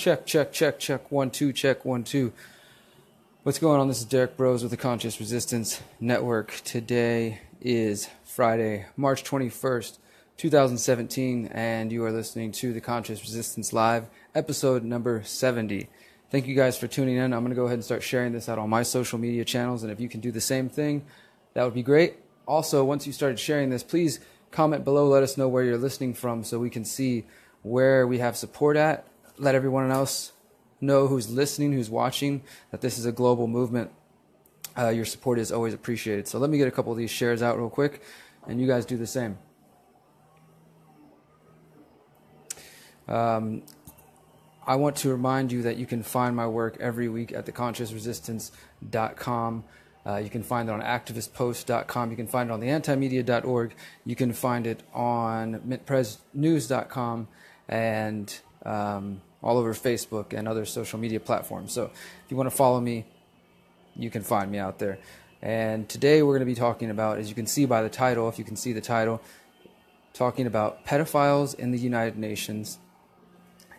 Check, check, check, check. 1, 2, check, 1, 2. What's going on? This is Derrick Broze with the Conscious Resistance Network. Today is Friday, March 21st, 2017, and you are listening to the Conscious Resistance Live, episode number 70. Thank you guys for tuning in. I'm going to go ahead and start sharing this out on my social media channels, and if you can do the same thing, that would be great. Also, once you started sharing this, please comment below, let us know where you're listening from so we can see where we have support at. Let everyone else know who's listening, who's watching, that this is a global movement. Your support is always appreciated. So let me get a couple of these shares out real quick, and you guys do the same. I want to remind you that you can find my work every week at theconsciousresistance.com. You can find it on activistpost.com. You can find it on theantimedia.org. You can find it on mintpressnews.com and all over Facebook and other social media platforms. So if you want to follow me, you can find me out there. And today we're going to be talking about, as you can see by the title, if you can see the title, talking about pedophiles in the United Nations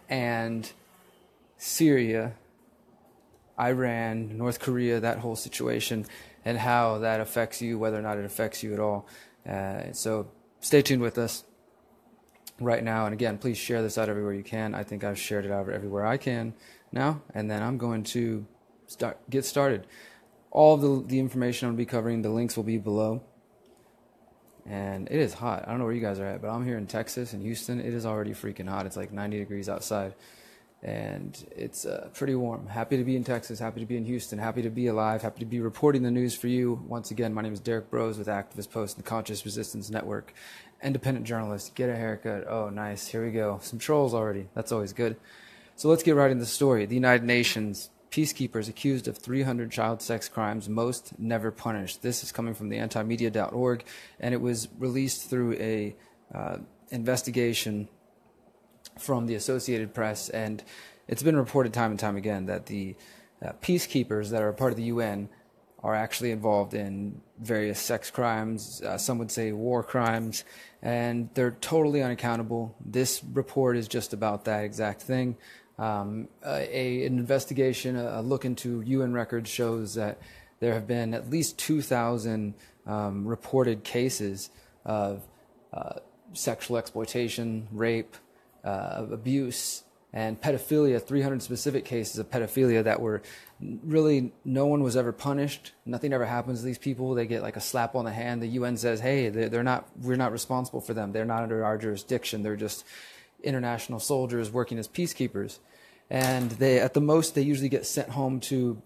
and Syria, Iran, North Korea, that whole situation, and how that affects you, whether or not it affects you at all. So stay tuned with us right now. And again, please share this out everywhere you can. I think I've shared it out everywhere I can now. And then I'm going to get started. All of the information I'm going to be covering, the links will be below. And it is hot. I don't know where you guys are at, but I'm here in Texas, in Houston. It is already freaking hot. It's like 90 degrees outside. And it's pretty warm. Happy to be in Texas, happy to be in Houston, happy to be alive, happy to be reporting the news for you. Once again, my name is Derrick Broze with Activist Post and the Conscious Resistance Network. Independent journalist, get a haircut. Oh, nice. Here we go. Some trolls already. That's always good. So let's get right into the story. The United Nations, peacekeepers accused of 300 child sex crimes, most never punished. This is coming from theantimedia.org, and it was released through a investigation from the Associated Press, and it's been reported time and time again that the peacekeepers that are a part of the UN are actually involved in various sex crimes, some would say war crimes, and they're totally unaccountable. This report is just about that exact thing. An investigation, a look into UN records shows that there have been at least 2,000 reported cases of sexual exploitation, rape, abuse, and pedophilia, 300 specific cases of pedophilia that were really, no one was ever punished. Nothing ever happens to these people. They get like a slap on the hand. The UN says, hey, we're not responsible for them. They're not under our jurisdiction. They're just international soldiers working as peacekeepers. And they, at the most, they usually get sent home to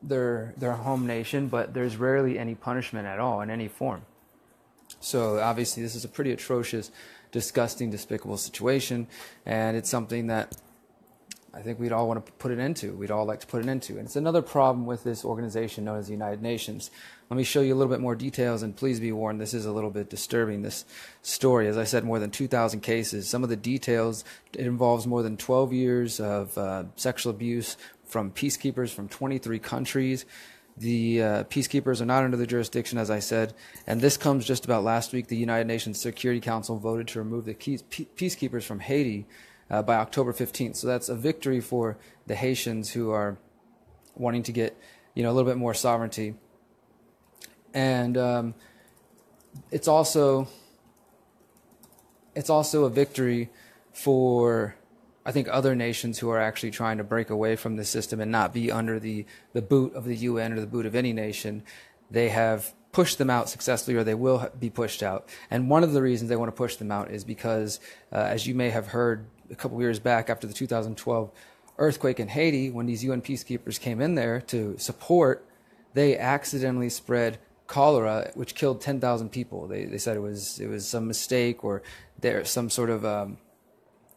their home nation, but there's rarely any punishment at all in any form. So obviously this is a pretty atrocious, disgusting, despicable situation, and it's something that I think we'd all want to put an end to. We'd all like to put an end to. And it's another problem with this organization known as the United Nations. Let me show you a little bit more details, and please be warned, this is a little bit disturbing, this story. As I said, more than 2,000 cases. Some of the details, it involves more than 12 years of sexual abuse from peacekeepers from 23 countries. The peacekeepers are not under the jurisdiction, as I said, and this comes just about last week. The United Nations Security Council voted to remove the peacekeepers from Haiti by October 15th. So that's a victory for the Haitians who are wanting to get, a little bit more sovereignty. And it's also a victory for, I think, other nations who are actually trying to break away from the system and not be under the boot of the UN or the boot of any nation. They have pushed them out successfully, or they will be pushed out. And one of the reasons they want to push them out is because, as you may have heard a couple of years back after the 2012 earthquake in Haiti, when these UN peacekeepers came in there to support, they accidentally spread cholera, which killed 10,000 people. They said it was some mistake, or there's some sort of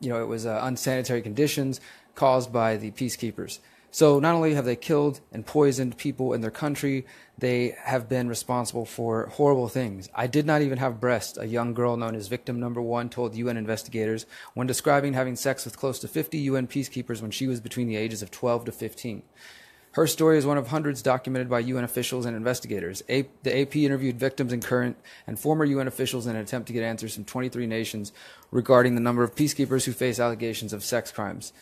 it was unsanitary conditions caused by the peacekeepers. So not only have they killed and poisoned people in their country, they have been responsible for horrible things. I did not even have breasts, a young girl known as victim number 1 told UN investigators when describing having sex with close to 50 UN peacekeepers when she was between the ages of 12 to 15. Her story is one of hundreds documented by UN officials and investigators. The AP interviewed victims and current and former UN officials in an attempt to get answers from 23 nations regarding the number of peacekeepers who face allegations of sex crimes.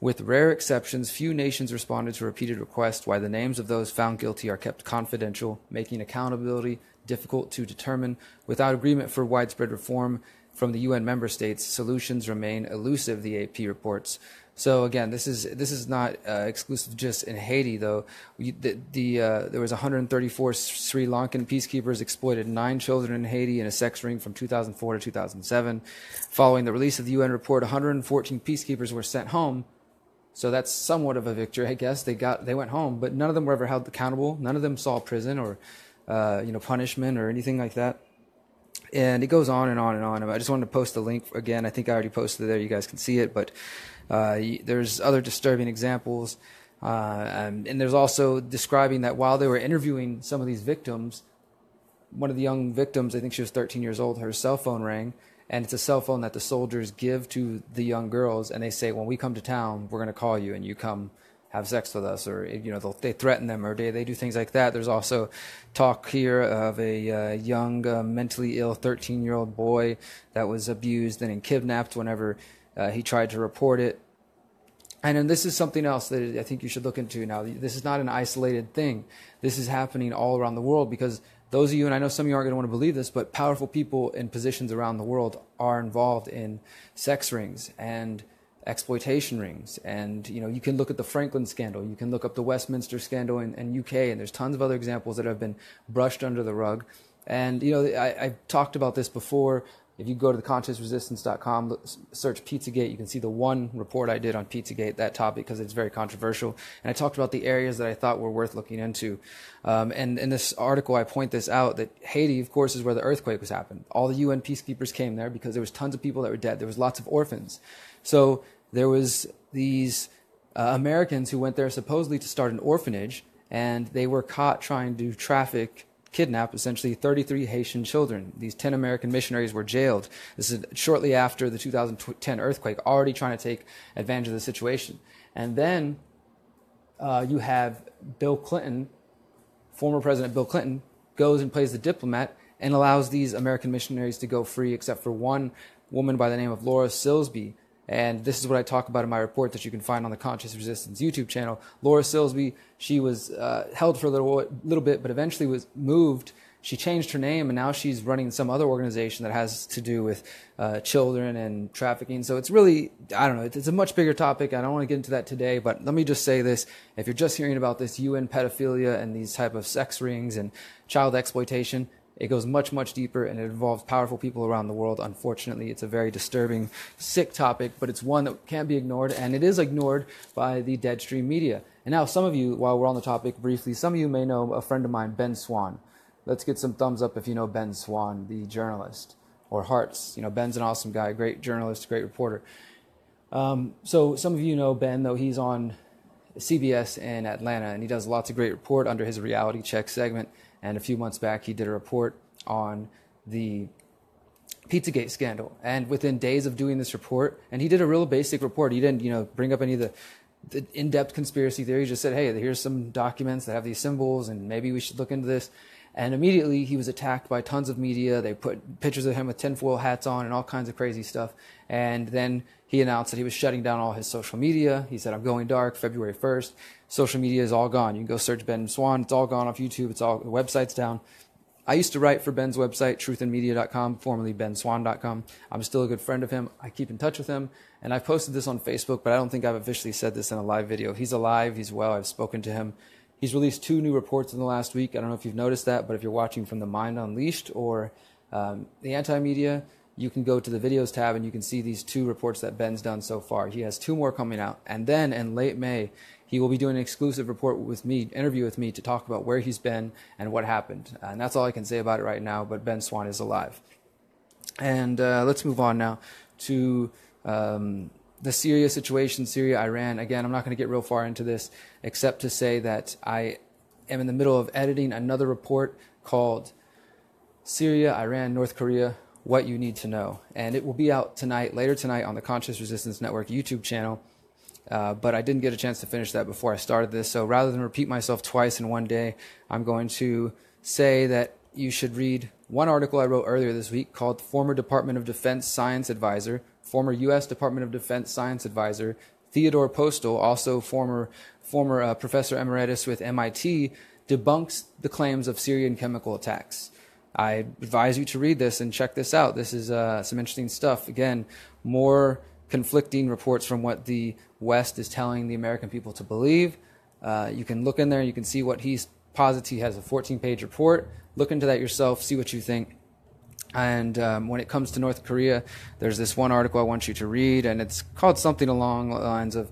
With rare exceptions, few nations responded to repeated requests why the names of those found guilty are kept confidential, making accountability difficult to determine. Without agreement for widespread reform from the UN member states, solutions remain elusive, the AP reports. So again, this is not exclusive just in Haiti, though. There was 134 Sri Lankan peacekeepers exploited 9 children in Haiti in a sex ring from 2004 to 2007. Following the release of the UN report, 114 peacekeepers were sent home. So that's somewhat of a victory, I guess. They went home, but none of them were ever held accountable. None of them saw prison or punishment or anything like that. And it goes on and on and on. I just wanted to post the link again. I think I already posted it there. You guys can see it, but there's other disturbing examples. And there's also describing that while they were interviewing some of these victims, one of the young victims, I think she was 13 years old, her cell phone rang. And it's a cell phone that the soldiers give to the young girls, and they say, when we come to town, we're going to call you, and you come have sex with us, or they threaten them, or they do things like that. There's also talk here of a young, mentally ill 13-year-old boy that was abused and kidnapped whenever he tried to report it. And then this is something else that I think you should look into now. This is not an isolated thing. This is happening all around the world because those of you, and I know some of you aren't going to want to believe this, but powerful people in positions around the world are involved in sex rings and exploitation rings. And, you can look at the Franklin scandal. You can look up the Westminster scandal in UK, and there's tons of other examples that have been brushed under the rug. And, I've talked about this before. If you go to theconsciousresistance.com, search Pizzagate, you can see the one report I did on Pizzagate, that topic, because it's very controversial. And I talked about the areas that I thought were worth looking into. And in this article, I point this out, that Haiti, of course, is where the earthquake was happened. All the UN peacekeepers came there because there was tons of people that were dead. There was lots of orphans. So there was these Americans who went there supposedly to start an orphanage, and they were caught trying to kidnap essentially 33 Haitian children. These 10 American missionaries were jailed. This is shortly after the 2010 earthquake, already trying to take advantage of the situation. And then you have Bill Clinton, former President Bill Clinton, goes and plays the diplomat and allows these American missionaries to go free, except for one woman by the name of Laura Silsby. And this is what I talk about in my report that you can find on the Conscious Resistance YouTube channel. Laura Silsby, she was held for a little bit, but eventually was moved. She changed her name, and now she's running some other organization that has to do with children and trafficking. So it's really, I don't know, it's a much bigger topic. I don't want to get into that today, but let me just say this. If you're just hearing about this UN pedophilia and these type of sex rings and child exploitation, it goes much, much deeper, and it involves powerful people around the world. Unfortunately, it's a very disturbing, sick topic, but it's one that can't be ignored, and it is ignored by the deadstream media. And now some of you, while we're on the topic briefly, some of you may know a friend of mine, Ben Swann. Let's get some thumbs up if you know Ben Swann, the journalist, or hearts. Ben's an awesome guy, great journalist, great reporter. So some of you know Ben, though he's on CBS in Atlanta, and he does lots of great report under his reality check segment. And a few months back, he did a report on the Pizzagate scandal. And within days of doing this report, and he did a real basic report. He didn't, bring up any of the in-depth conspiracy theories. He just said, hey, here's some documents that have these symbols, and maybe we should look into this. And immediately he was attacked by tons of media. They put pictures of him with tinfoil hats on and all kinds of crazy stuff. And then he announced that he was shutting down all his social media. He said, I'm going dark February 1st. Social media is all gone. You can go search Ben Swann. It's all gone off YouTube. The website's down. I used to write for Ben's website, truthandmedia.com, formerly benswann.com. I'm still a good friend of him. I keep in touch with him. And I've posted this on Facebook, but I don't think I've officially said this in a live video. He's alive. He's well. I've spoken to him. He's released 2 new reports in the last week. I don't know if you've noticed that, but if you're watching from the Mind Unleashed or the Anti-Media, you can go to the videos tab and you can see these 2 reports that Ben's done so far. He has 2 more coming out. And then in late May, he will be doing an exclusive interview with me to talk about where he's been and what happened. And that's all I can say about it right now, but Ben Swann is alive. And let's move on now to the Syria situation, Syria, Iran. Again, I'm not going to get real far into this, except to say that I am in the middle of editing another report called Syria, Iran, North Korea, What You Need to Know. And it will be out later tonight on the Conscious Resistance Network YouTube channel. But I didn't get a chance to finish that before I started this. So rather than repeat myself twice in one day, I'm going to say that you should read one article I wrote earlier this week called former Department of Defense Science Advisor, former U.S. Department of Defense Science Advisor, Theodore Postal, also former professor emeritus with MIT, debunks the claims of Syrian chemical attacks. I advise you to read this and check this out. This is some interesting stuff. Again, more conflicting reports from what the West is telling the American people to believe. You can look in there. You can see what he posits. He has a 14-page report. Look into that yourself. See what you think. And when it comes to North Korea, there's this one article I want you to read, and it's called something along the lines of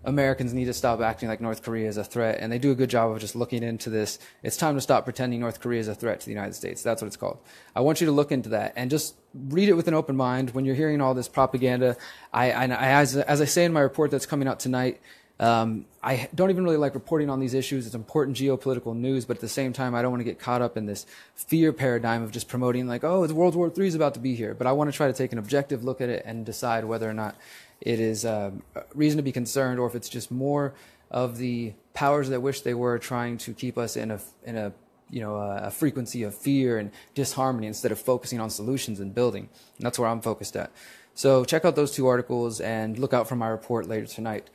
Americans need to stop acting like North Korea is a threat, and they do a good job of just looking into this. It's time to stop pretending North Korea is a threat to the United States. That's what it's called. I want you to look into that and just read it with an open mind. When you're hearing all this propaganda, as I say in my report that's coming out tonight, I don't even really like reporting on these issues. It's important geopolitical news, but at the same time, I don't want to get caught up in this fear paradigm of just promoting like, oh, World War III is about to be here. But I want to try to take an objective look at it and decide whether or not it is reason to be concerned, or if it's just more of the powers that wish they were trying to keep us in a frequency of fear and disharmony instead of focusing on solutions and building. And that's where I'm focused at. So check out those two articles and look out for my report later tonight.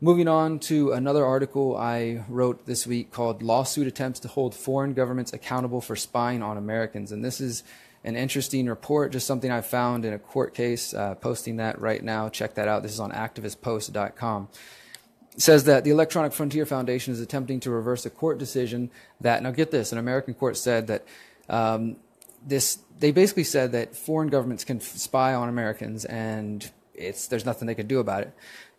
Moving on to another article I wrote this week called Lawsuit Attempts to Hold Foreign Governments Accountable for Spying on Americans. And this is an interesting report, just something I found in a court case, posting that right now. Check that out. This is on activistpost.com. It says that the Electronic Frontier Foundation is attempting to reverse a court decision that, now get this, an American court said that they basically said that foreign governments can spy on Americans and there's nothing they can do about it.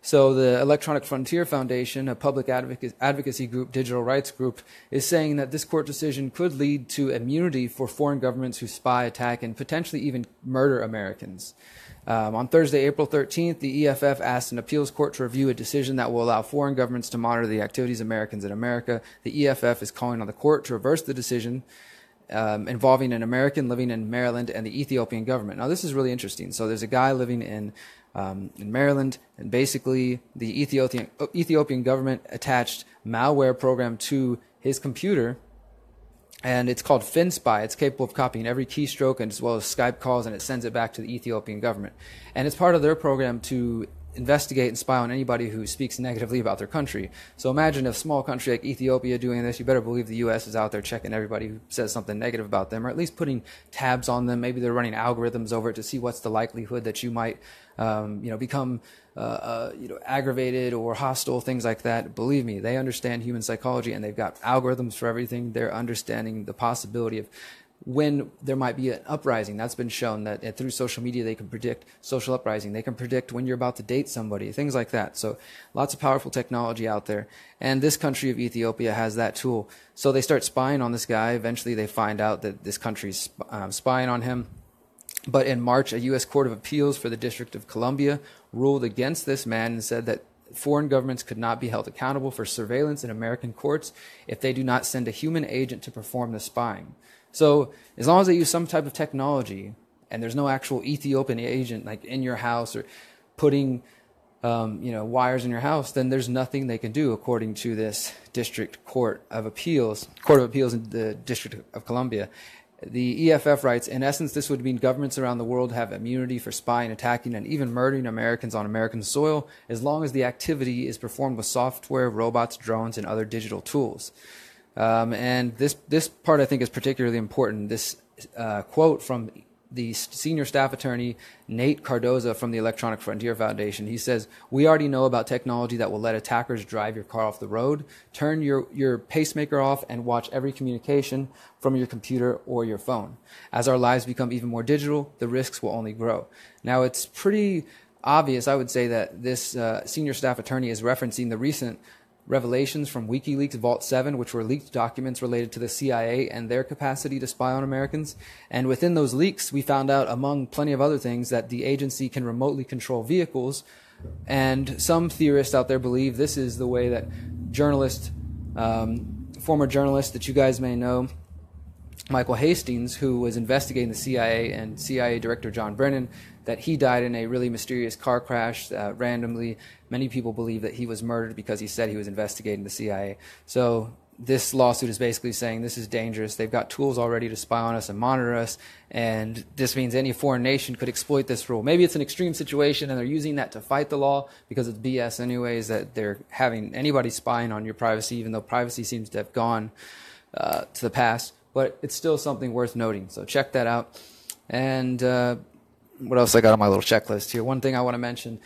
So the Electronic Frontier Foundation, a public advocacy group, digital rights group, is saying that this court decision could lead to immunity for foreign governments who spy, attack, and potentially even murder Americans. On Thursday, April 13th, the EFF asked an appeals court to review a decision that will allow foreign governments to monitor the activities of Americans in America. The EFF is calling on the court to reverse the decision involving an American living in Maryland and the Ethiopian government. Now, this is really interesting. So there's a guy living in Maryland, and basically the Ethiopian government attached malware program to his computer, and it's called FinSpy. It's capable of copying every keystroke and as well as Skype calls, and it sends it back to the Ethiopian government. And it's part of their program to investigate and spy on anybody who speaks negatively about their country. So imagine a small country like Ethiopia doing this. You better believe the U.S. is out there checking everybody who says something negative about them, or at least putting tabs on them. Maybe they're running algorithms over it to see what's the likelihood that you might become aggravated or hostile, things like that. Believe me, they understand human psychology, and they've got algorithms for everything. They're understanding the possibility of when there might be an uprising. That's been shown that through social media they can predict social uprising. They can predict when you're about to date somebody, things like that. So lots of powerful technology out there. And this country of Ethiopia has that tool. So they start spying on this guy. Eventually they find out that this country's spying on him. But in March, a U.S. Court of Appeals for the District of Columbia ruled against this man and said that foreign governments could not be held accountable for surveillance in American courts if they do not send a human agent to perform the spying. So as long as they use some type of technology and there's no actual Ethiopian agent like in your house or putting wires in your house, then there's nothing they can do according to this Court of Appeals in the District of Columbia. The EFF writes, in essence, this would mean governments around the world have immunity for spying, attacking, and even murdering Americans on American soil as long as the activity is performed with software, robots, drones, and other digital tools. And this part I think is particularly important. This quote from the senior staff attorney, Nate Cardoza from the Electronic Frontier Foundation. He says, we already know about technology that will let attackers drive your car off the road, turn your pacemaker off, and watch every communication from your computer or your phone. As our lives become even more digital, the risks will only grow. Now, it's pretty obvious, I would say, that this senior staff attorney is referencing the recent revelations from WikiLeaks Vault 7, which were leaked documents related to the CIA and their capacity to spy on Americans. And within those leaks, we found out, among plenty of other things, that the agency can remotely control vehicles. And some theorists out there believe this is the way that former journalist that you guys may know, Michael Hastings, who was investigating the CIA and CIA Director John Brennan, that he died in a really mysterious car crash randomly. Many people believe that he was murdered because he said he was investigating the CIA. So this lawsuit is basically saying this is dangerous. They've got tools already to spy on us and monitor us, and this means any foreign nation could exploit this rule. Maybe it's an extreme situation and they're using that to fight the law, because it's BS anyways that they're having anybody spying on your privacy, even though privacy seems to have gone to the past. But it's still something worth noting. So check that out. And what else I got on my little checklist here? One thing I want to mention,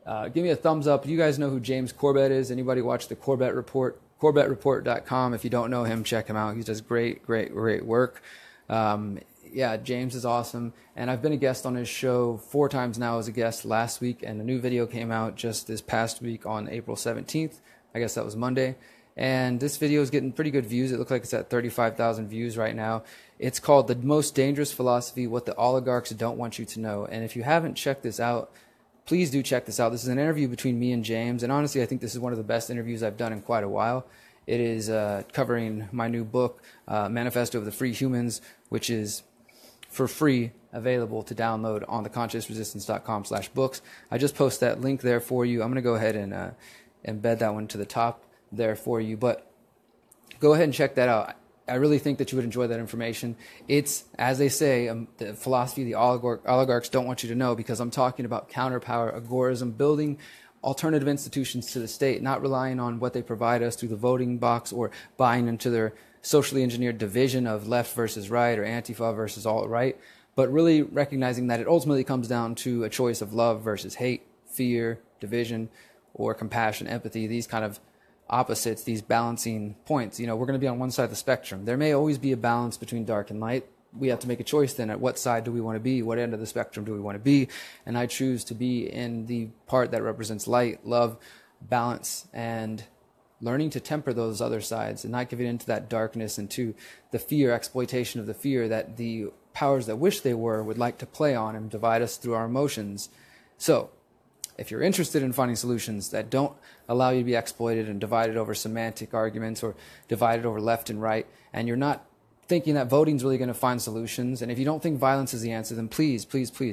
give me a thumbs up. You guys know who James Corbett is? Anybody watch the Corbett Report? CorbettReport.com. If you don't know him, check him out. He does great work. Yeah, James is awesome. And I've been a guest on his show 4 times now as a guest last week. And a new video came out just this past week on April 17th. I guess that was Monday. And this video is getting pretty good views. It looks like it's at 35,000 views right now. It's called The Most Dangerous Philosophy, What the Oligarchs Don't Want You to Know. And if you haven't checked this out, please do check this out. This is an interview between me and James, and honestly, I think this is one of the best interviews I've done in quite a while. It is covering my new book, Manifesto of the Free Humans, which is for free, available to download on theconsciousresistance.com/books. I just post that link there for you. I'm going to go ahead and embed that one to the top there for you, but go ahead and check that out. I really think that you would enjoy that information. It's, as they say, the philosophy the oligarchs don't want you to know, because I'm talking about counterpower, agorism, building alternative institutions to the state, not relying on what they provide us through the voting box or buying into their socially engineered division of left versus right or Antifa versus alt-right, but really recognizing that it ultimately comes down to a choice of love versus hate, fear, division, or compassion, empathy, these kind of opposites, these balancing points. You know, we're going to be on one side of the spectrum. There may always be a balance between dark and light. We have to make a choice then at what side do we want to be, what end of the spectrum do we want to be, and I choose to be in the part that represents light, love, balance, and learning to temper those other sides and not giving into that darkness and to the fear, exploitation of the fear that the powers that wish they were would like to play on and divide us through our emotions. So, if you're interested in finding solutions that don't allow you to be exploited and divided over semantic arguments or divided over left and right, and you're not thinking that voting's really going to find solutions, and if you don't think violence is the answer, then please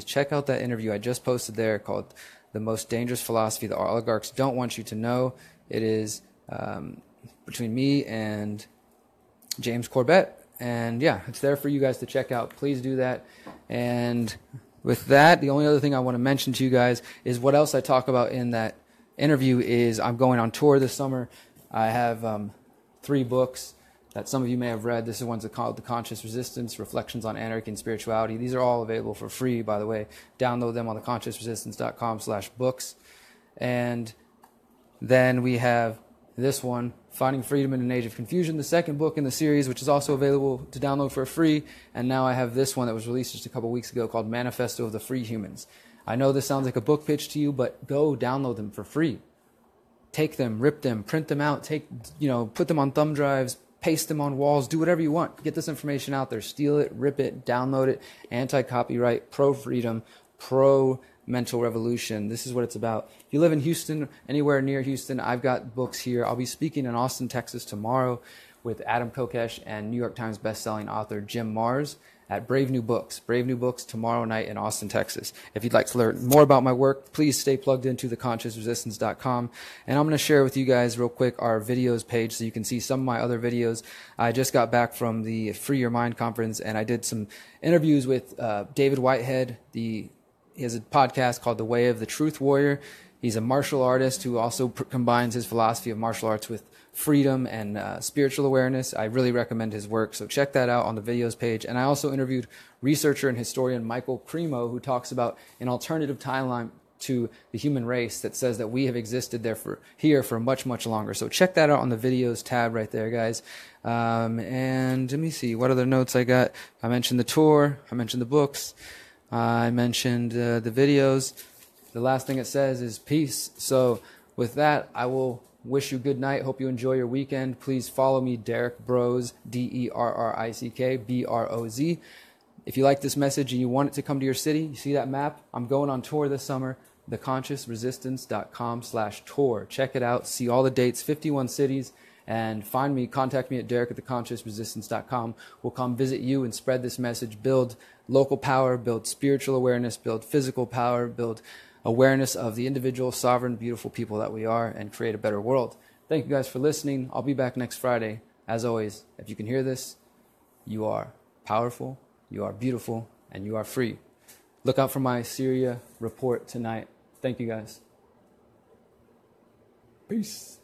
check out that interview I just posted there called The Most Dangerous Philosophy the Oligarchs Don't Want You to Know. It is between me and James Corbett, and yeah, it's there for you guys to check out. Please do that. And with that, the only other thing I want to mention to you guys is what else I talk about in that interview is I'm going on tour this summer. I have 3 books that some of you may have read. This is one's called The Conscious Resistance, Reflections on Anarchy and Spirituality. These are all available for free, by the way. Download them on theconsciousresistance.com/books. And then we have this one, Finding Freedom in an Age of Confusion, the second book in the series, which is also available to download for free. And now I have this one that was released just a couple weeks ago called Manifesto of the Free Humans. I know this sounds like a book pitch to you, but go download them for free. Take them, rip them, print them out, put them on thumb drives, paste them on walls, do whatever you want. Get this information out there. Steal it, rip it, download it. Anti-copyright, pro-freedom, pro-mental revolution. This is what it's about. If you live in Houston, anywhere near Houston, I've got books here. I'll be speaking in Austin, Texas tomorrow with Adam Kokesh and New York Times bestselling author Jim Marrs at Brave New Books. Brave New Books tomorrow night in Austin, Texas. If you'd like to learn more about my work, please stay plugged into theconsciousresistance.com. And I'm going to share with you guys real quick our videos page so you can see some of my other videos. I just got back from the Free Your Mind conference, and I did some interviews with David Whitehead. He has a podcast called The Way of the Truth Warrior. He's a martial artist who also combines his philosophy of martial arts with freedom and spiritual awareness. I really recommend his work, so check that out on the videos page. And I also interviewed researcher and historian Michael Cremo, who talks about an alternative timeline to the human race that says that we have existed here for much, much longer. So check that out on the videos tab right there, guys. And let me see what other notes I got. I mentioned the tour. I mentioned the books. I mentioned the videos. The last thing it says is peace. So with that, I will wish you good night. Hope you enjoy your weekend. Please follow me, Derrick Broze, Derrick Broz. If you like this message and you want it to come to your city, you see that map? I'm going on tour this summer, theconsciousresistance.com/tour. Check it out. See all the dates, 51 cities, and find me, contact me at Derrick@theconsciousresistance.com. We'll come visit you and spread this message, build local power, build spiritual awareness, build physical power, build awareness of the individual, sovereign, beautiful people that we are, and create a better world. Thank you guys for listening. I'll be back next Friday As always, if you can hear this, you are powerful, you are beautiful, and you are free. Look out for my Syria report tonight. Thank you, guys. Peace.